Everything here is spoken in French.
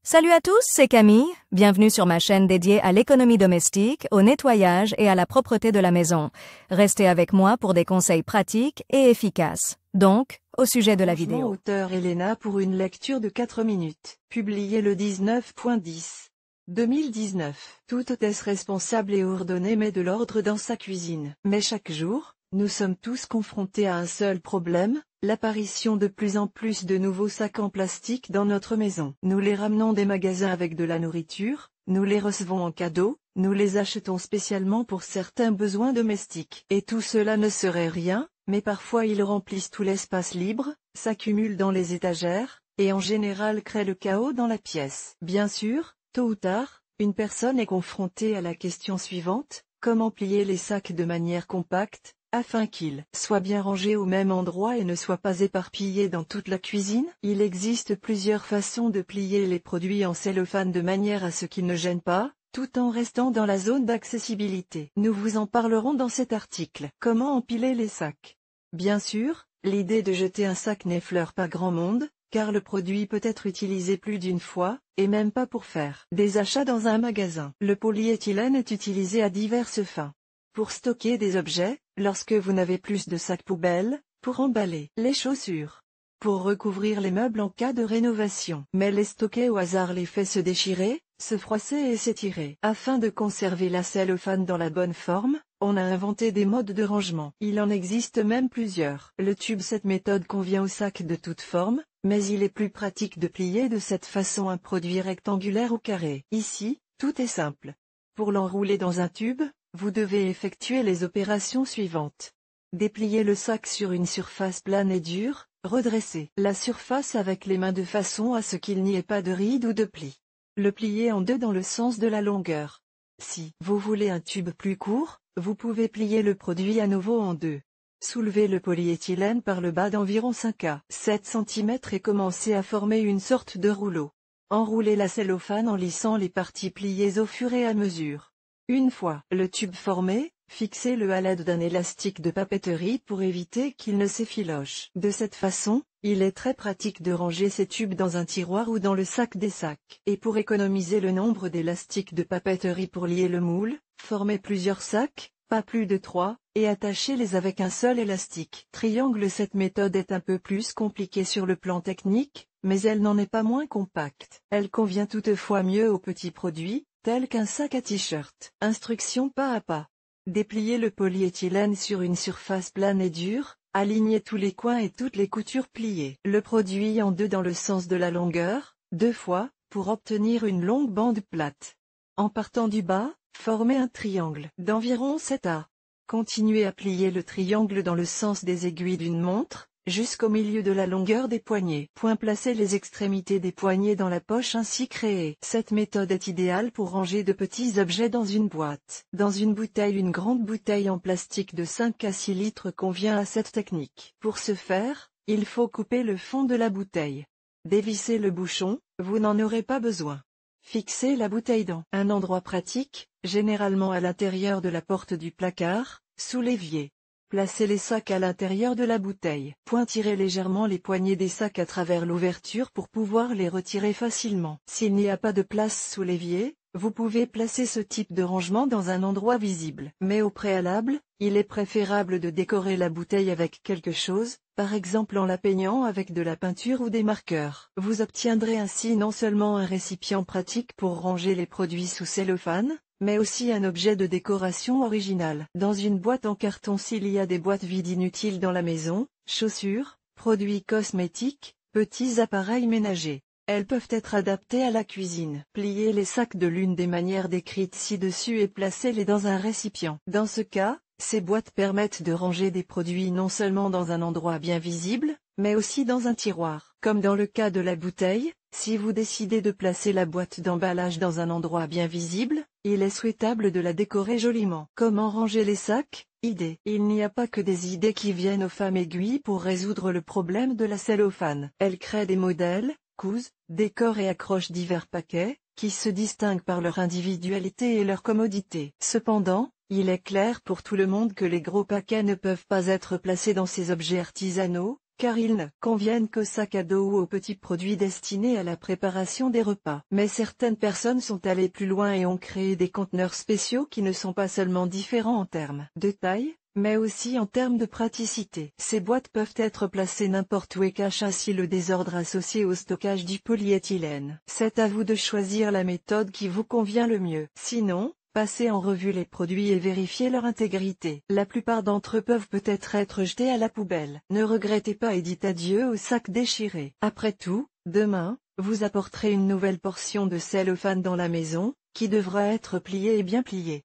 Salut à tous, c'est Camille. Bienvenue sur ma chaîne dédiée à l'économie domestique, au nettoyage et à la propreté de la maison. Restez avec moi pour des conseils pratiques et efficaces. Donc, au sujet de la vidéo. Auteur Elena pour une lecture de 4 minutes. Publié le 19.10. 2019. Toute hôtesse responsable et ordonnée met de l'ordre dans sa cuisine. Mais chaque jour, nous sommes tous confrontés à un seul problème, l'apparition de plus en plus de nouveaux sacs en plastique dans notre maison. Nous les ramenons des magasins avec de la nourriture, nous les recevons en cadeau, nous les achetons spécialement pour certains besoins domestiques. Et tout cela ne serait rien, mais parfois ils remplissent tout l'espace libre, s'accumulent dans les étagères, et en général créent le chaos dans la pièce. Bien sûr, tôt ou tard, une personne est confrontée à la question suivante: comment plier les sacs de manière compacte, afin qu'ils soient bien rangés au même endroit et ne soient pas éparpillés dans toute la cuisine? Il existe plusieurs façons de plier les produits en cellophane de manière à ce qu'ils ne gênent pas, tout en restant dans la zone d'accessibilité. Nous vous en parlerons dans cet article. Comment empiler les sacs? Bien sûr, l'idée de jeter un sac n'effleure pas grand monde, car le produit peut être utilisé plus d'une fois, et même pas pour faire des achats dans un magasin. Le polyéthylène est utilisé à diverses fins. Pour stocker des objets, lorsque vous n'avez plus de sacs poubelles, pour emballer les chaussures, pour recouvrir les meubles en cas de rénovation. Mais les stocker au hasard les fait se déchirer, se froisser et s'étirer. Afin de conserver la cellophane dans la bonne forme, on a inventé des modes de rangement. Il en existe même plusieurs. Le tube. Cette méthode convient aux sacs de toute forme, mais il est plus pratique de plier de cette façon un produit rectangulaire ou carré. Ici, tout est simple. Pour l'enrouler dans un tube, vous devez effectuer les opérations suivantes. Déplier le sac sur une surface plane et dure, redresser la surface avec les mains de façon à ce qu'il n'y ait pas de rides ou de plis. Le plier en deux dans le sens de la longueur. Si vous voulez un tube plus court, vous pouvez plier le produit à nouveau en deux. Soulevez le polyéthylène par le bas d'environ 5 à 7 cm et commencez à former une sorte de rouleau. Enroulez la cellophane en lissant les parties pliées au fur et à mesure. Une fois le tube formé, fixez-le à l'aide d'un élastique de papeterie pour éviter qu'il ne s'effiloche. De cette façon, il est très pratique de ranger ces tubes dans un tiroir ou dans le sac des sacs. Et pour économiser le nombre d'élastiques de papeterie pour lier le moule, formez plusieurs sacs, pas plus de 3, et attachez-les avec un seul élastique. Triangle. Cette méthode est un peu plus compliquée sur le plan technique, mais elle n'en est pas moins compacte. Elle convient toutefois mieux aux petits produits, tels qu'un sac à t-shirt. Instruction pas à pas. Dépliez le polyéthylène sur une surface plane et dure, alignez tous les coins et toutes les coutures pliées. Le produit en deux dans le sens de la longueur, 2 fois, pour obtenir une longue bande plate. En partant du bas, formez un triangle d'environ 7 à. Continuez à plier le triangle dans le sens des aiguilles d'une montre, jusqu'au milieu de la longueur des poignets. Placez les extrémités des poignets dans la poche ainsi créée. Cette méthode est idéale pour ranger de petits objets dans une boîte. Dans une bouteille. Une grande bouteille en plastique de 5 à 6 litres convient à cette technique. Pour ce faire, il faut couper le fond de la bouteille. Dévissez le bouchon, vous n'en aurez pas besoin. Fixez la bouteille dans un endroit pratique, généralement à l'intérieur de la porte du placard, sous l'évier. Placez les sacs à l'intérieur de la bouteille. Tirez légèrement les poignées des sacs à travers l'ouverture pour pouvoir les retirer facilement. S'il n'y a pas de place sous l'évier, vous pouvez placer ce type de rangement dans un endroit visible. Mais au préalable, il est préférable de décorer la bouteille avec quelque chose, par exemple en la peignant avec de la peinture ou des marqueurs. Vous obtiendrez ainsi non seulement un récipient pratique pour ranger les produits sous cellophane, mais aussi un objet de décoration original. Dans une boîte en carton. S'il y a des boîtes vides inutiles dans la maison, chaussures, produits cosmétiques, petits appareils ménagers, elles peuvent être adaptées à la cuisine. Pliez les sacs de l'une des manières décrites ci-dessus et placez-les dans un récipient. Dans ce cas, ces boîtes permettent de ranger des produits non seulement dans un endroit bien visible, mais aussi dans un tiroir. Comme dans le cas de la bouteille, si vous décidez de placer la boîte d'emballage dans un endroit bien visible, il est souhaitable de la décorer joliment. Comment ranger les sacs? Idée. Il n'y a pas que des idées qui viennent aux femmes aiguilles pour résoudre le problème de la cellophane. Elles créent des modèles, cousent, décorent et accrochent divers paquets, qui se distinguent par leur individualité et leur commodité. Cependant, il est clair pour tout le monde que les gros paquets ne peuvent pas être placés dans ces objets artisanaux, car ils ne conviennent qu'aux sacs à dos ou aux petits produits destinés à la préparation des repas. Mais certaines personnes sont allées plus loin et ont créé des conteneurs spéciaux qui ne sont pas seulement différents en termes de taille, mais aussi en termes de praticité. Ces boîtes peuvent être placées n'importe où et cachent ainsi le désordre associé au stockage du polyéthylène. C'est à vous de choisir la méthode qui vous convient le mieux. Sinon, passez en revue les produits et vérifiez leur intégrité. La plupart d'entre eux peuvent peut-être être jetés à la poubelle. Ne regrettez pas et dites adieu aux sacs déchirés. Après tout, demain, vous apporterez une nouvelle portion de cellophane dans la maison, qui devra être pliée et bien pliée.